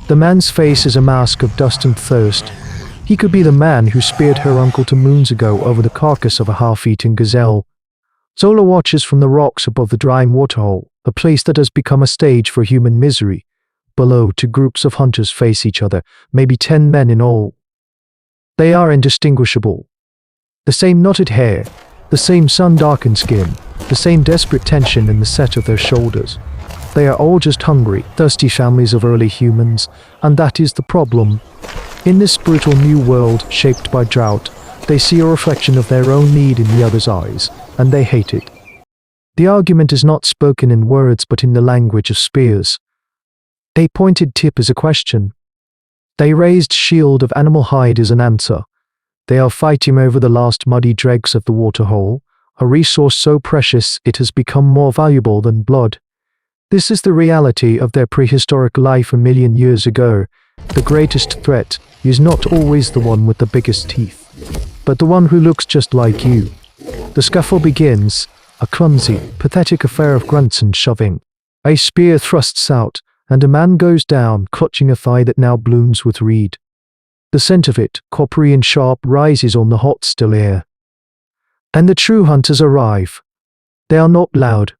The man's face is a mask of dust and thirst. He could be the man who speared her uncle 2 moons ago over the carcass of a half-eaten gazelle. Zola watches from the rocks above the drying waterhole, a place that has become a stage for human misery. Below, 2 groups of hunters face each other, maybe 10 men in all. They are indistinguishable. The same knotted hair, the same sun-darkened skin, the same desperate tension in the set of their shoulders. They are all just hungry, thirsty families of early humans, and that is the problem. In this brutal new world shaped by drought, they see a reflection of their own need in the other's eyes, and they hate it. The argument is not spoken in words but in the language of spears. A pointed tip is a question. They raised shield of animal hide is an answer. They are fighting over the last muddy dregs of the waterhole, a resource so precious it has become more valuable than blood. This is the reality of their prehistoric life 1 million years ago. The greatest threat is not always the one with the biggest teeth, but the one who looks just like you. The scuffle begins, a clumsy, pathetic affair of grunts and shoving. A spear thrusts out, and a man goes down, clutching a thigh that now blooms with reed. The scent of it, coppery and sharp, rises on the hot, still air. And the true hunters arrive. They are not loud.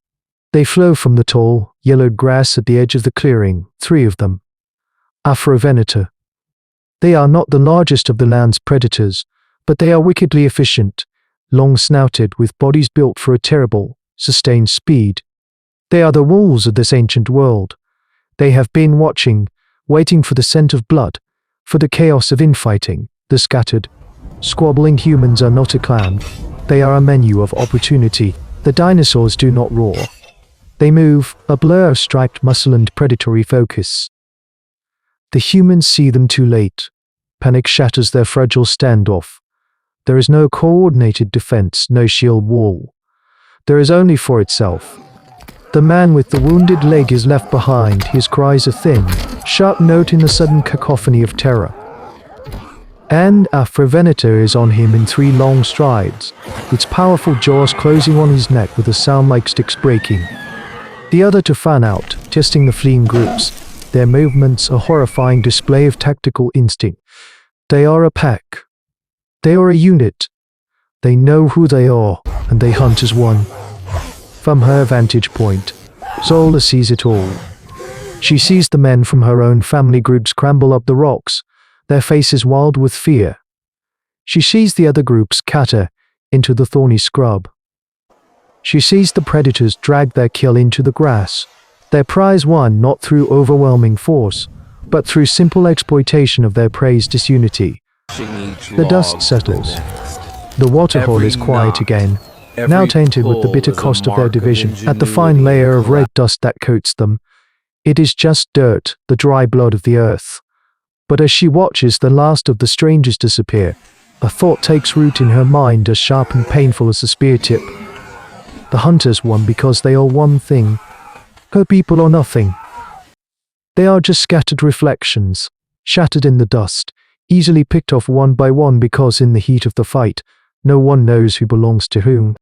They flow from the tall, yellowed grass at the edge of the clearing, 3 of them. Afrovenator. They are not the largest of the land's predators, but they are wickedly efficient, long-snouted with bodies built for a terrible, sustained speed. They are the wolves of this ancient world. They have been watching, waiting for the scent of blood, for the chaos of infighting. The scattered, squabbling humans are not a clan. They are a menu of opportunity. The dinosaurs do not roar. They move, a blur of striped muscle and predatory focus. The humans see them too late. Panic shatters their fragile standoff. There is no coordinated defense, no shield wall. There is only for itself. The man with the wounded leg is left behind, his cries a thin, sharp note in the sudden cacophony of terror. And Afrovenator is on him in 3 long strides, its powerful jaws closing on his neck with a sound like sticks breaking. The other to fan out, testing the fleeing groups, their movements a horrifying display of tactical instinct. They are a pack. They are a unit. They know who they are, and they hunt as one. From her vantage point, Zola sees it all. She sees the men from her own family group scramble up the rocks, their faces wild with fear. She sees the other groups scatter into the thorny scrub. She sees the predators drag their kill into the grass, their prize won not through overwhelming force, but through simple exploitation of their prey's disunity. The dust settles. The waterhole is quiet again, now tainted with the bitter cost of their division. At the fine layer of red dust that coats them, it is just dirt, the dry blood of the earth. But as she watches the last of the strangers disappear, a thought takes root in her mind as sharp and painful as a spear tip. The hunters won because they are one thing. Her people are nothing. They are just scattered reflections, shattered in the dust, easily picked off one by one because in the heat of the fight, no one knows who belongs to whom.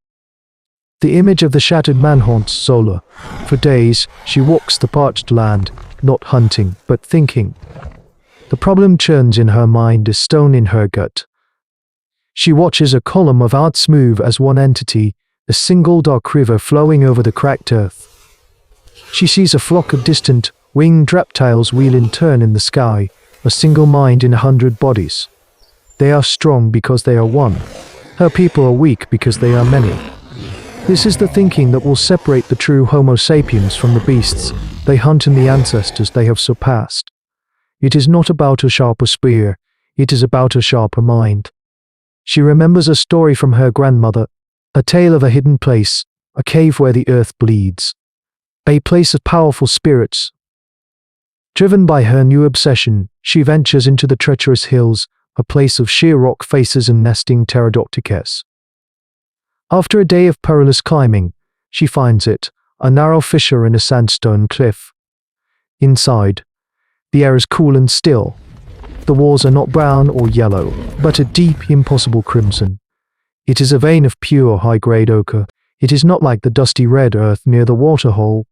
The image of the shattered man haunts Zola. For days, she walks the parched land, not hunting, but thinking. The problem churns in her mind, a stone in her gut. She watches a column of arts move as one entity, a single dark river flowing over the cracked earth. She sees a flock of distant, winged reptiles wheel in turn in the sky, a single mind in 100 bodies. They are strong because they are one. Her people are weak because they are many. This is the thinking that will separate the true Homo sapiens from the beasts they hunt and the ancestors they have surpassed. It is not about a sharper spear, it is about a sharper mind. She remembers a story from her grandmother, a tale of a hidden place, a cave where the earth bleeds. A place of powerful spirits. Driven by her new obsession, she ventures into the treacherous hills, a place of sheer rock faces and nesting pterodactyls. After a day of perilous climbing, she finds it, a narrow fissure in a sandstone cliff. Inside, the air is cool and still. The walls are not brown or yellow, but a deep, impossible crimson. It is a vein of pure, high-grade ochre. It is not like the dusty red earth near the waterhole.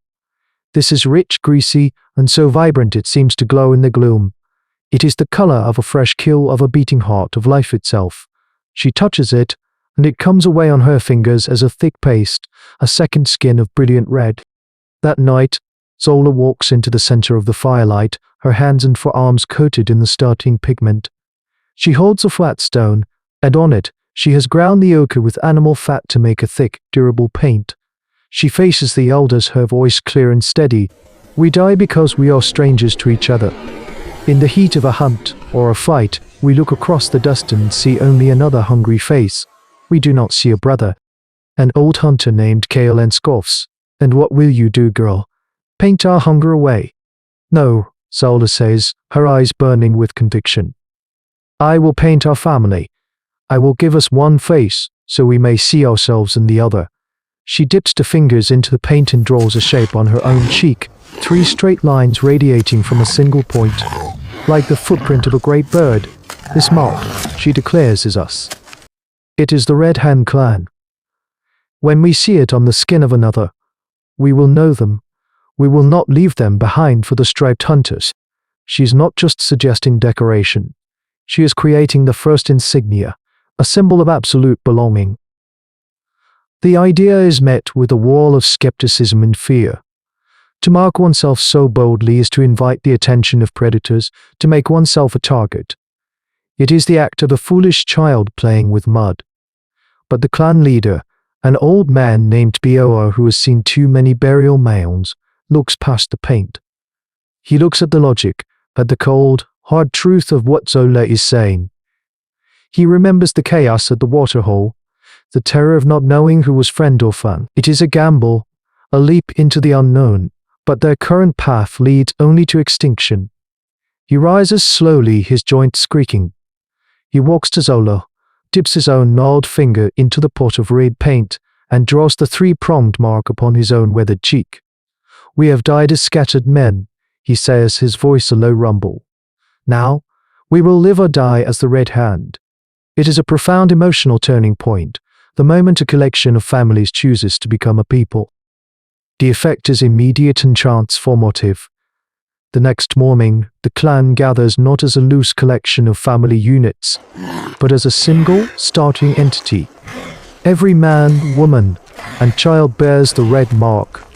This is rich, greasy, and so vibrant it seems to glow in the gloom. It is the color of a fresh kill of a beating heart of life itself. She touches it, and it comes away on her fingers as a thick paste, a second skin of brilliant red. That night, Zola walks into the center of the firelight, her hands and forearms coated in the starting pigment. She holds a flat stone, and on it, she has ground the ochre with animal fat to make a thick, durable paint. She faces the elders, her voice clear and steady. We die because we are strangers to each other. In the heat of a hunt or a fight, we look across the dust and see only another hungry face. We do not see a brother. An old hunter named Kaelen scoffs. And what will you do, girl? Paint our hunger away? No, Zola says, her eyes burning with conviction. I will paint our family. I will give us one face, so we may see ourselves in the other. She dips the fingers into the paint and draws a shape on her own cheek, 3 straight lines radiating from a single point. Like the footprint of a great bird, this mark, she declares, is us. It is the Red Hand clan. When we see it on the skin of another, we will know them. We will not leave them behind for the striped hunters. She is not just suggesting decoration. She is creating the first insignia, a symbol of absolute belonging. The idea is met with a wall of skepticism and fear. To mark oneself so boldly is to invite the attention of predators, to make oneself a target. It is the act of a foolish child playing with mud. But the clan leader, an old man named Bioa who has seen too many burial mounds, looks past the paint. He looks at the logic, at the cold, hard truth of what Zola is saying. He remembers the chaos at the waterhole, the terror of not knowing who was friend or foe. It is a gamble, a leap into the unknown, but their current path leads only to extinction. He rises slowly, his joints creaking. He walks to Zola, dips his own gnarled finger into the pot of red paint, and draws the 3-pronged mark upon his own weathered cheek. We have died as scattered men, he says, his voice a low rumble. Now, we will live or die as the Red Hand. It is a profound emotional turning point, the moment a collection of families chooses to become a people. The effect is immediate and transformative. The next morning, the clan gathers not as a loose collection of family units, but as a single, starting entity. Every man, woman, and child bears the red mark.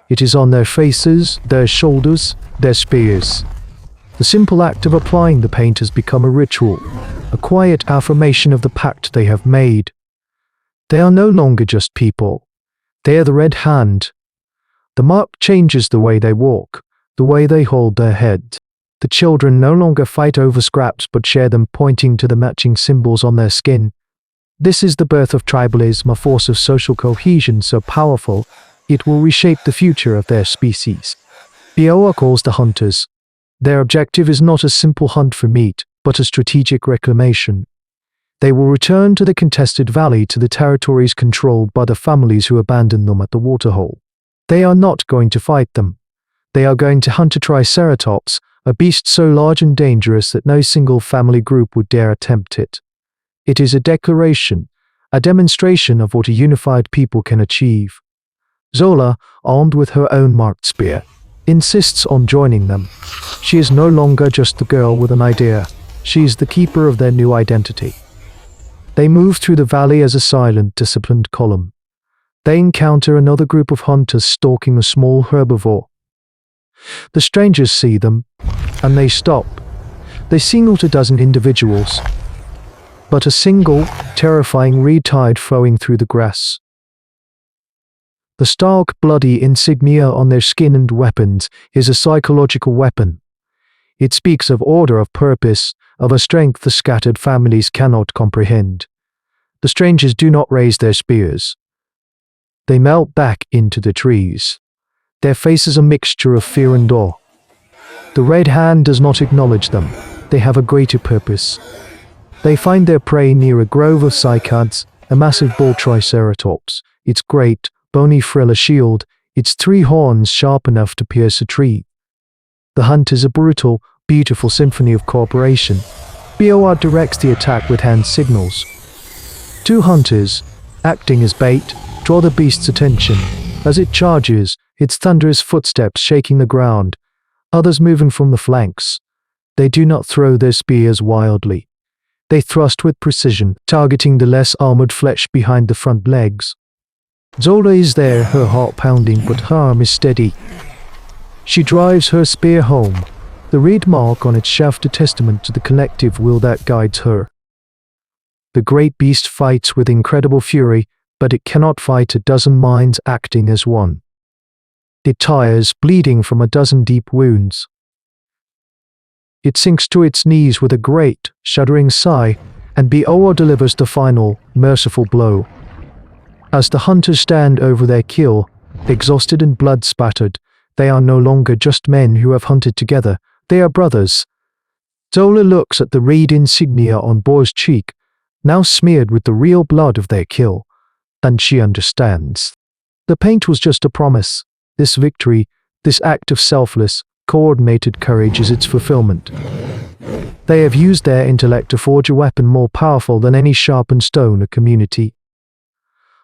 It is on their faces, their shoulders, their spears. The simple act of applying the paint has become a ritual, a quiet affirmation of the pact they have made. They are no longer just people. They are the Red Hand. The mark changes the way they walk, the way they hold their head. The children no longer fight over scraps but share them, pointing to the matching symbols on their skin. This is the birth of tribalism, a force of social cohesion so powerful, it will reshape the future of their species. Bioa calls the hunters. Their objective is not a simple hunt for meat, but a strategic reclamation. They will return to the contested valley, to the territories controlled by the families who abandoned them at the waterhole. They are not going to fight them. They are going to hunt a triceratops, a beast so large and dangerous that no single family group would dare attempt it. It is a declaration, a demonstration of what a unified people can achieve. Zola, armed with her own marked spear, insists on joining them. She is no longer just the girl with an idea. She is the keeper of their new identity. They move through the valley as a silent, disciplined column. They encounter another group of hunters stalking a small herbivore. The strangers see them, and they stop. They see not a dozen individuals, but a single, terrifying red tide flowing through the grass. The stark, bloody insignia on their skin and weapons is a psychological weapon. It speaks of order, of purpose, of a strength the scattered families cannot comprehend. The strangers do not raise their spears. They melt back into the trees. Their faces a mixture of fear and awe. The Red Hand does not acknowledge them. They have a greater purpose. They find their prey near a grove of cycads, a massive bull triceratops, its great, bony frill a shield, its 3 horns sharp enough to pierce a tree. The hunt is a brutal, beautiful symphony of cooperation. Bioa directs the attack with hand signals. 2 hunters, acting as bait, draw the beast's attention. As it charges, its thunderous footsteps shaking the ground, others moving from the flanks. They do not throw their spears wildly. They thrust with precision, targeting the less armored flesh behind the front legs. Zola is there, her heart pounding, but her arm is steady. She drives her spear home, the red mark on its shaft a testament to the collective will that guides her. The great beast fights with incredible fury, but it cannot fight a dozen minds acting as one. It tires, bleeding from a dozen deep wounds. It sinks to its knees with a great, shuddering sigh, and Beowa delivers the final, merciful blow. As the hunters stand over their kill, exhausted and blood-spattered, they are no longer just men who have hunted together, they are brothers. Zola looks at the red insignia on Boar's cheek, now smeared with the real blood of their kill, and she understands. The paint was just a promise. This victory, this act of selfless, coordinated courage is its fulfillment. They have used their intellect to forge a weapon more powerful than any sharpened stone a community.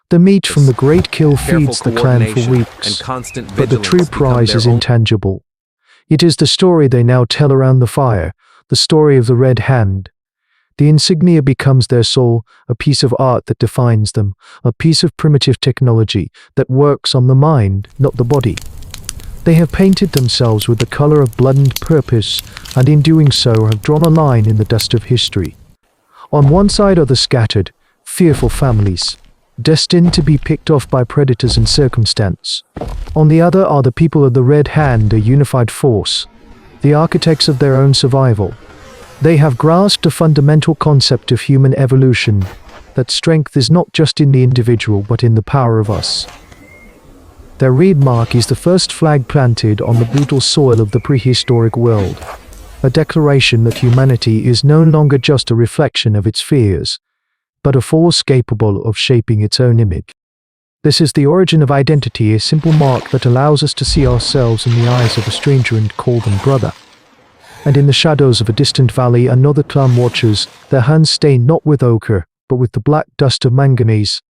The meat from the great kill feeds the clan for weeks, but the true prize is intangible. It is the story they now tell around the fire, the story of the Red Hand. The insignia becomes their soul, a piece of art that defines them, a piece of primitive technology that works on the mind, not the body. They have painted themselves with the color of blood and purpose, and in doing so have drawn a line in the dust of history. On one side are the scattered, fearful families, destined to be picked off by predators and circumstance. On the other are the people of the Red Hand, a unified force, the architects of their own survival. They have grasped a fundamental concept of human evolution, that strength is not just in the individual but in the power of us. Their red mark is the first flag planted on the brutal soil of the prehistoric world, a declaration that humanity is no longer just a reflection of its fears, but a force capable of shaping its own image. This is the origin of identity, a simple mark that allows us to see ourselves in the eyes of a stranger and call them brother. And in the shadows of a distant valley, another clan watches, their hands stained not with ochre, but with the black dust of manganese,